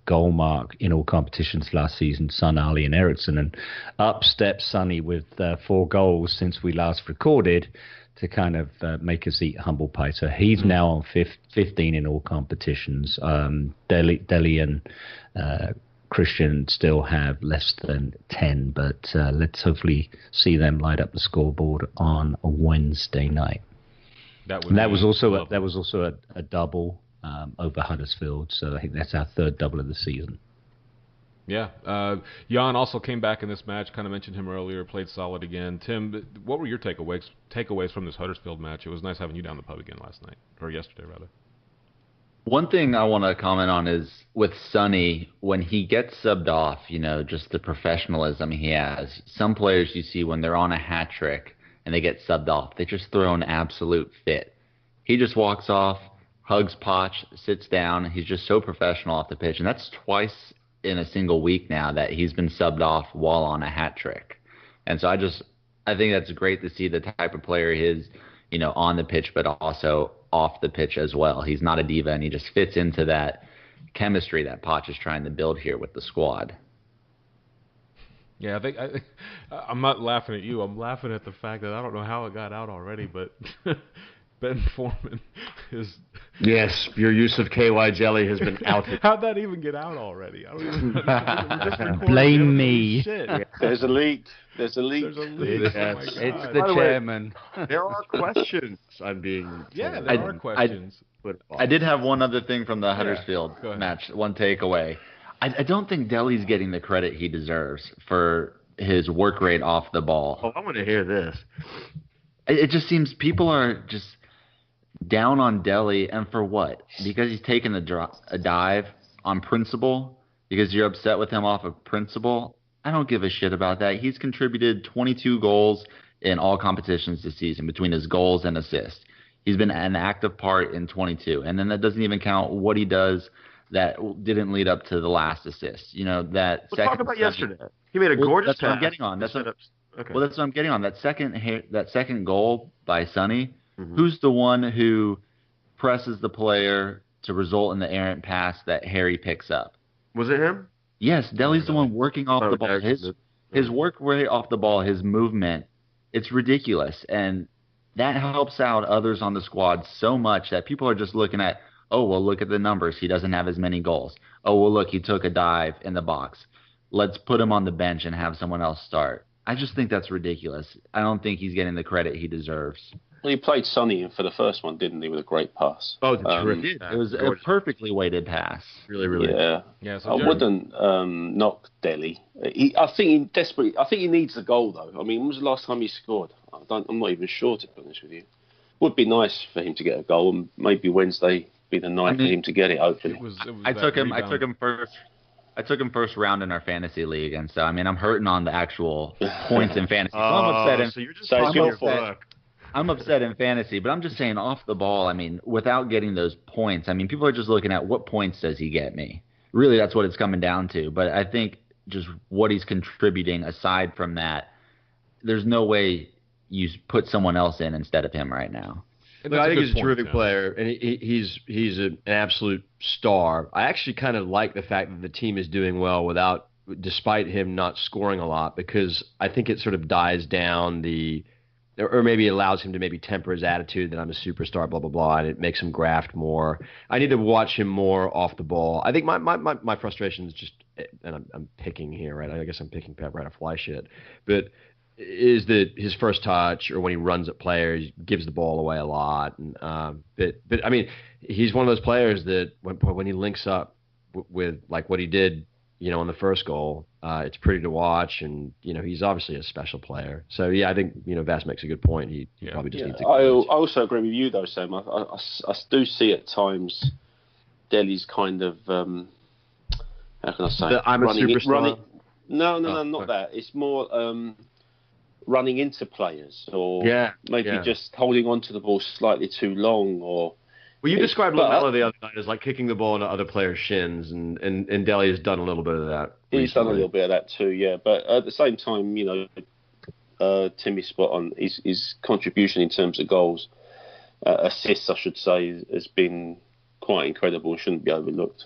goal mark in all competitions last season, Son, Ali, and Eriksson. And up steps Sonny with 4 goals since we last recorded to kind of make us eat humble pie. So he's now on 15 in all competitions. Deli and Christian still have less than 10, but let's hopefully see them light up the scoreboard on a Wednesday night. That was also a double over Huddersfield, so I think that's our 3rd double of the season. Yeah. Jan also came back in this match, kind of mentioned him earlier, played solid again. Tim, what were your takeaways from this Huddersfield match? It was nice having you down the pub again last night, or yesterday, rather. One thing I want to comment on is with Sonny, when he gets subbed off, just the professionalism he has. Some players you see when they're on a hat trick and they get subbed off, they just throw an absolute fit. He just walks off, hugs Poch, sits down. He's just so professional off the pitch. And that's twice in a single week now that he's been subbed off while on a hat trick. And so I think that's great to see the type of player he is, on the pitch, but also off the pitch as well. He's not a diva, and he just fits into that chemistry that Poch is trying to build here with the squad. Yeah, I'm not laughing at you. I'm laughing at the fact that I don't know how it got out already, but Ben Foreman is... Yes, your use of KY jelly has been outed. How'd that even get out already? I don't even Blame me. Shit. Yeah, there's a leak. There's a leak. There's a leak. Yes. Oh It's the chairman. There are questions I'm being... Yeah, there are questions. I did have one other thing from the Huddersfield match, one takeaway. I don't think Deli's getting the credit he deserves for his work rate off the ball. Oh, I want to hear this. It just seems people are just down on Deli, and for what? Because he's taken a dive on principle? Because you're upset with him off of principle? I don't give a shit about that. He's contributed 22 goals in all competitions this season between his goals and assists. He's been an active part in 22, and then that doesn't even count what he does that didn't lead up to the last assist. That we'll talk about yesterday. He made a gorgeous pass. That's what I'm getting on. That's what I'm getting on. That second goal by Sonny. Mm-hmm. Who's the one who presses the player to result in the errant pass that Harry picks up? Was it him? Yes, Deli's the one working off the ball. His work rate off the ball, his movement, it's ridiculous. And that helps out others on the squad so much that people are just looking at, oh, well, look at the numbers. He doesn't have as many goals. Oh, well, look, he took a dive in the box. Let's put him on the bench and have someone else start. I just think that's ridiculous. I don't think he's getting the credit he deserves. Well, he played Sonny for the first one, didn't he, with a great pass? Oh, terrific. It was a perfectly weighted pass. Really, really. Yeah. So I wouldn't knock Deli. I think he needs the goal, though. I mean, when was the last time he scored? I'm not even sure, to be honest with you. Would be nice for him to get a goal, and maybe Wednesday be the night for him to get it. Hopefully, I took him first. I took him first round in our fantasy league, and so I'm hurting on the actual points in fantasy. So I'm upset. So you're just I'm upset in fantasy, but I'm just saying off the ball, without getting those points, people are just looking at what points does he get me. Really, that's what it's coming down to. But I think just what he's contributing aside from that, there's no way you put someone else in instead of him right now. Look, I think he's a terrific player, and he's an absolute star. I actually kind of like the fact that the team is doing well despite him not scoring a lot, because I think it sort of dies down or maybe it allows him to maybe temper his attitude that I'm a superstar, blah, blah, blah, and it makes him graft more. I need to watch him more off the ball. I think my frustration is just, and I'm picking here, right? I guess I'm picking right off fly shit, but is that his first touch or when he runs at players, gives the ball away a lot. And, but he's one of those players that when he links up with like what he did, on the first goal, it's pretty to watch, and he's obviously a special player. So yeah, I think Vass makes a good point. He probably just needs to. I also agree with you though, Sam. I do see at times Deli's kind of how can I say? I'm a superstar. No, not that. It's more running into players, or maybe just holding on to the ball slightly too long, or. Well, you described Lamella the other night as like kicking the ball into other players' shins, and Deli has done a little bit of that. He's done a little bit of that too, yeah. But at the same time, Timmy's spot on. His contribution in terms of goals, assists, I should say, has been quite incredible and shouldn't be overlooked.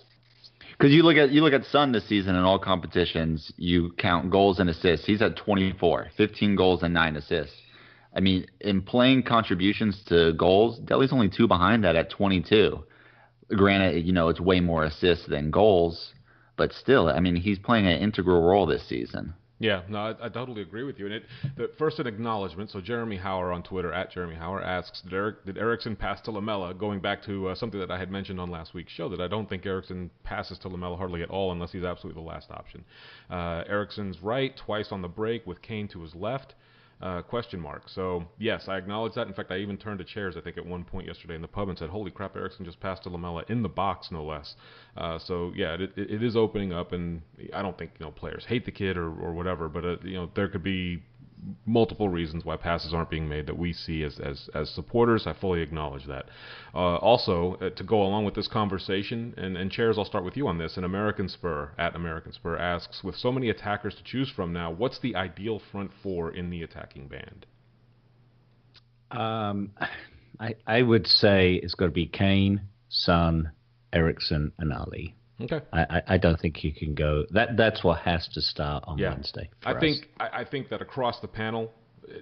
Because you look at Son this season in all competitions, you count goals and assists. He's at 24, 15 goals and 9 assists. I mean, in playing contributions to goals, Dele's only 2 behind that at 22. Granted, it's way more assists than goals, but still, I mean, he's playing an integral role this season. Yeah, no, I totally agree with you. And first an acknowledgement. So Jeremy Hauer on Twitter, at Jeremy Hauer, asks, did Eriksson pass to Lamela? Going back to something that I had mentioned on last week's show, that I don't think Eriksson passes to Lamela hardly at all unless he's absolutely the last option. Eriksson's right, twice on the break with Kane to his left. Question mark. So, yes, I acknowledge that. In fact, I even turned to chairs, I think, at one point yesterday in the pub and said, holy crap, Eriksson just passed to Lamela in the box, no less. So, yeah, it is opening up, and I don't think, players hate the kid or whatever, but, there could be multiple reasons why passes aren't being made that we see as supporters. I fully acknowledge that. Also, to go along with this conversation, and Chairs, I'll start with you on this, an American Spur, at American Spur, asks, with so many attackers to choose from now, what's the ideal front four in the attacking band? I would say it's got to be Kane, Son, Eriksson, and Ali. Okay. I don't think you can go. That's what has to start on Wednesday. I think that across the panel,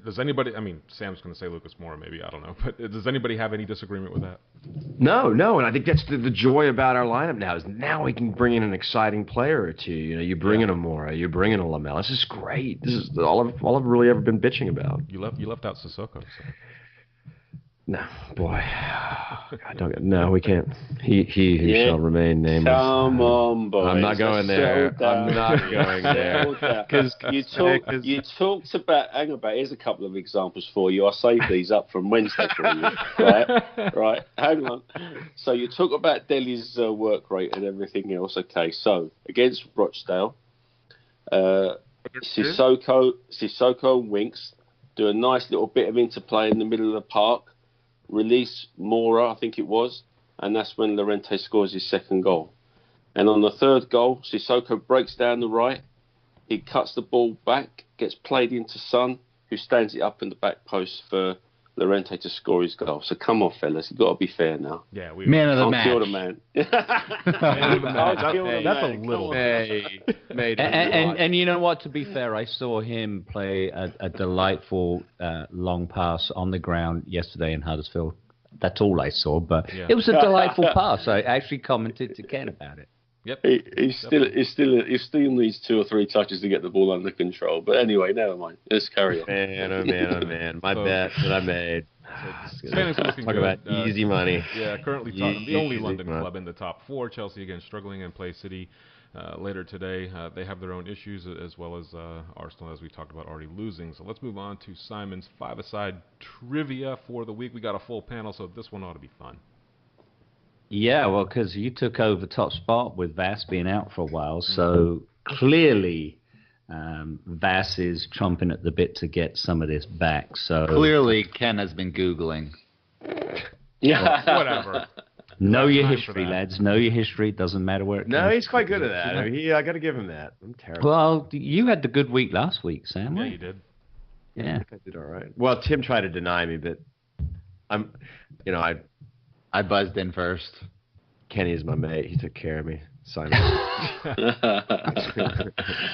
does anybody? I mean, Sam's going to say Lucas Moura, maybe, I don't know, but does anybody have any disagreement with that? No, and I think that's the joy about our lineup now is now we can bring in an exciting player or two. You bring in a Moura, you bring in a Lamela. This is great. This is all I've really ever been bitching about. You left out Sissoko. So. No, boy. God, no, we can't. He who shall remain nameless. Come on, boys. I'm not going there. I'm not going there. Because you talked about. Hang about. Here's a couple of examples for you. I'll save these up from Wednesday for you. Right. Hang on. So you talk about Dele's work rate and everything else. Okay. So against Rochdale, Sissoko and Winks do a nice little bit of interplay in the middle of the park. Release Moura, I think it was, and that's when Llorente scores his second goal. And on the third goal, Sissoko breaks down the right, he cuts the ball back, gets played into Son, who stands it up in the back post for Llorente to score his goal. So come on, fellas, you've got to be fair now. Yeah, man of the match. Kill the man. That's a little. And you know what? To be fair, I saw him play a delightful long pass on the ground yesterday in Huddersfield. That's all I saw, but it was a delightful pass. I actually commented to Ken about it. Yep. He still needs 2 or 3 touches to get the ball under control. But anyway, never mind. Let's carry on. Man. My bet that I made. Talk about easy money. Yeah, currently the only London club in the top 4. Chelsea again struggling and play City later today. They have their own issues as well as Arsenal, as we talked about, already losing. So let's move on to Simon's 5-a-side trivia for the week. We got a full panel, so this one ought to be fun. Yeah, well, because you took over top spot with Vass being out for a while, so clearly Vass is chomping at the bit to get some of this back. So clearly Ken has been Googling. Yeah, whatever. Know your history, lads. Know your history. It doesn't matter where it comes. No, he's quite good at that. I got to give him that. I'm terrible. Well, you had the good week last week, Sam. Yeah, you did. Yeah, I did all right. Well, Tim tried to deny me, but I buzzed in first. Kenny is my mate. He took care of me. Simon.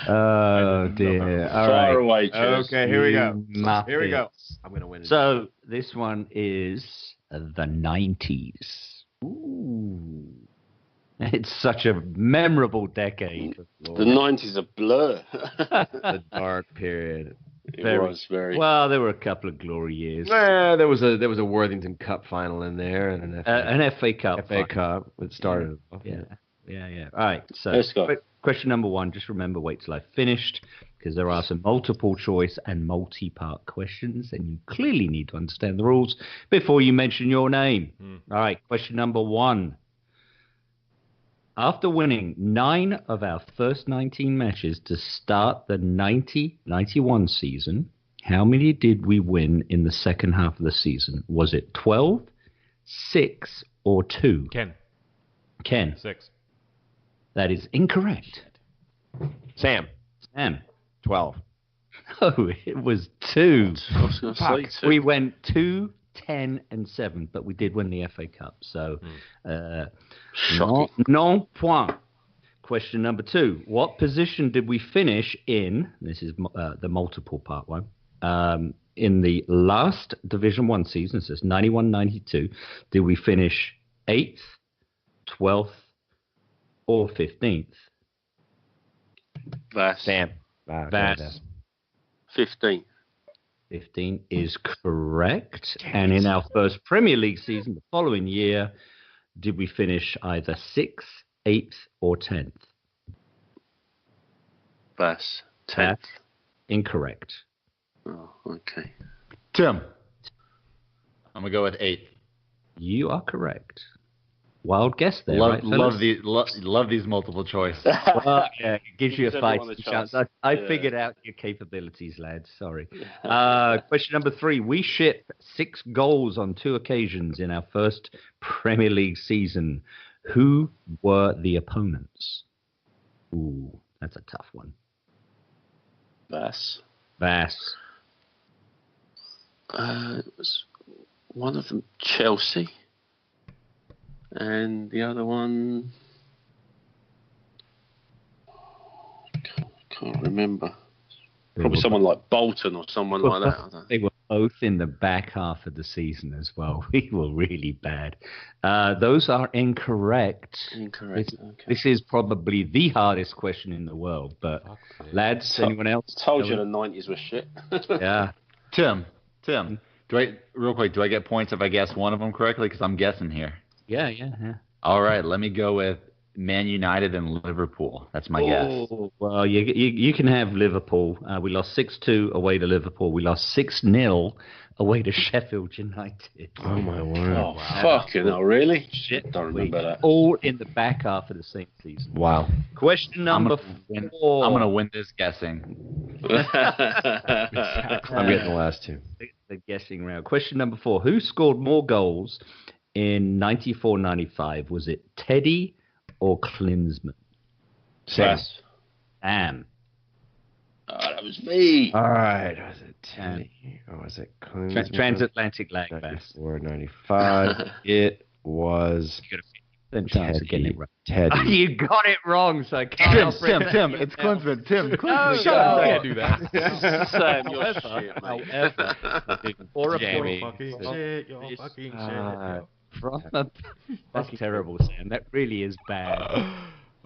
Oh, dear. All right. Far away, Chris. Okay, here we go. Muppets. Here we go. I'm going to win. So this one is the 90s. Ooh. It's such a memorable decade. The 90s are blur. The dark period. It was very. Well, there were a couple of glory years. There was a Worthington Cup final in there and an FA Cup. FA Cup. It started. Yeah. All right. So Let's go. Question number 1. Just remember, wait till I've finished, because there are some multiple choice and multi-part questions, and you clearly need to understand the rules before you mention your name. All right. Question number 1. After winning 9 of our first 19 matches to start the 90-91 season, how many did we win in the second half of the season? Was it 12, 6, or 2? Ken. 6. That is incorrect. Sam. 12. No, it was 2. I was going to say 2. We went 2, 10, and 7, but we did win the FA Cup. So, Shocking. non point. Question number 2. What position did we finish in? This is the multiple part one. In the last Division 1 season, so it's 91-92, did we finish 8th, 12th, or 15th? Vass. Sam. Vass. 15. 15 is correct. And in our first Premier League season, the following year, did we finish either 6th, 8th, or 10th? Vass. 10th. That's incorrect. Oh, okay. Tim. I'm going to go with 8th. You are correct. Wild guess there, Love, right? love these multiple choice. Well, yeah, it gives you a Gives fighting everyone a chance. chance. I Yeah. figured out your capabilities, lads. Sorry. Question number 3. We shipped 6 goals on 2 occasions in our first Premier League season. Who were the opponents? Ooh, that's a tough one. Vass. Vass. It was one of them Chelsea. And the other one, can't remember. Probably someone like Bolton or someone like that. I don't know. They were both in the back half of the season as well. We were really bad. Those are incorrect. Incorrect. This is probably the hardest question in the world. But lads, anyone else? Told you the 90s was shit. Yeah. Tim. Real quick, do I get points if I guess one of them correctly? Because I'm guessing here. Yeah. All right, let me go with Man United and Liverpool. That's my guess. Well, you can have Liverpool. We lost 6-2 away to Liverpool. We lost 6-0 away to Sheffield United. Oh, my word. Oh, fucking hell, really? Shit. Don't remember that. All in the back half of the same season. Wow. Question number 4. I'm going to win this guessing. I'm getting the last 2. The guessing round. Question number 4. Who scored more goals in 94-95? Was it Teddy or Klinsmann? Vass. Sam. Oh, that was me. All right. Was it Teddy or was it Klinsmann? Transatlantic lag pass. 94, 95. It was Chance of getting it right. Teddy. You got it wrong, so I can't Tim, it's Klinsmann. Tim, Klinsmann. Shut up. up. Can't do that. Sam, you're shit, mate. However, for a Jamie. point, Fucking shit, you're fucking shit. That's terrible, Sam. That really is bad.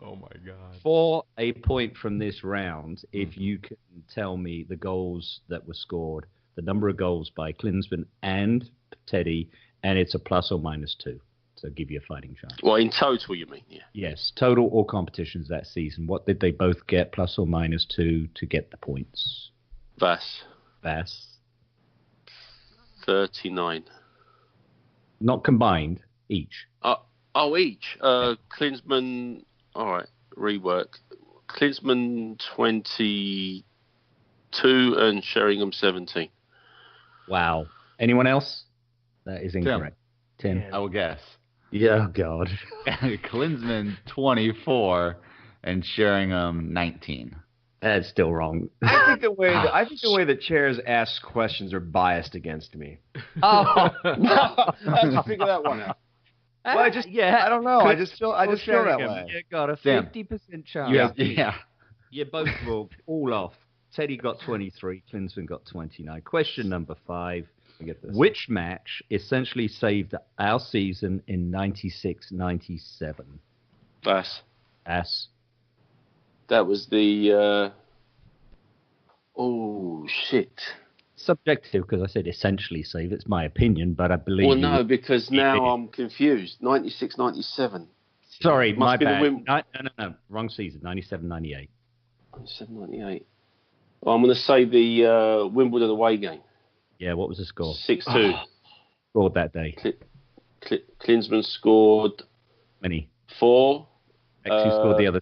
Oh my god. For a point from this round, if you can tell me the goals that were scored, the number of goals by Klinsmann and Teddy, and it's a plus or minus 2. So give you a fighting chance. Well, in total, you mean? Yeah. Yes, total all competitions that season. What did they both get, plus or minus 2, to get the points? Vass. 39. Not combined, each. Each. Klinsmann. All right. Rework. Klinsmann 22 and Sheringham 17. Wow. Anyone else? That is incorrect. Tim. I will guess. Yeah, God. Klinsmann 24 and Sheringham 19. That's still wrong. I think the way that chairs ask questions are biased against me. Oh, How'd you figure that one out? Well, I don't know. I just feel that way. You got a Sam. 50% chance. Yeah. You both were all off. Teddy got 23. Klinsmann got 29. Question number 5. Get this. Which match essentially saved our season in 96-97? Vass. As That was the. Oh shit. subjective, because I said essentially save. It's my opinion, but I believe. Well, no, because now I'm confused. 96, 97. Sorry, my be the bad. No. Wrong season. 97-98. 97, 98. Well, I'm going to say the Wimbledon away game. Yeah, what was the score? 6-2. Scored that day. Klinsmann scored Many. 4. Actually scored the other.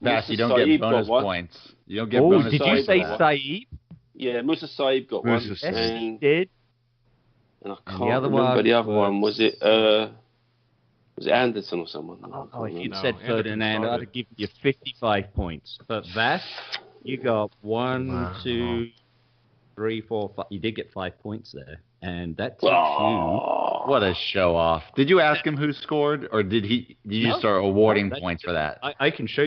Vass, you don't Saeed get got bonus one. points. You don't get Oh, bonus did you points. say for that. Saeed? Yeah, Musa Saeed got one. Musa Yes, Saeed. he And did. I And can't the other remember one the other one. Was it Anderson or someone? Oh, if you'd No, said Anderson Ferdinand, I'd started. have given you 55 points. But Vass, you got 1, 2, 3, 4, 5. You did get 5 points there. And that takes you What a show off! Did you ask him who scored, or did you start awarding points for that? I can show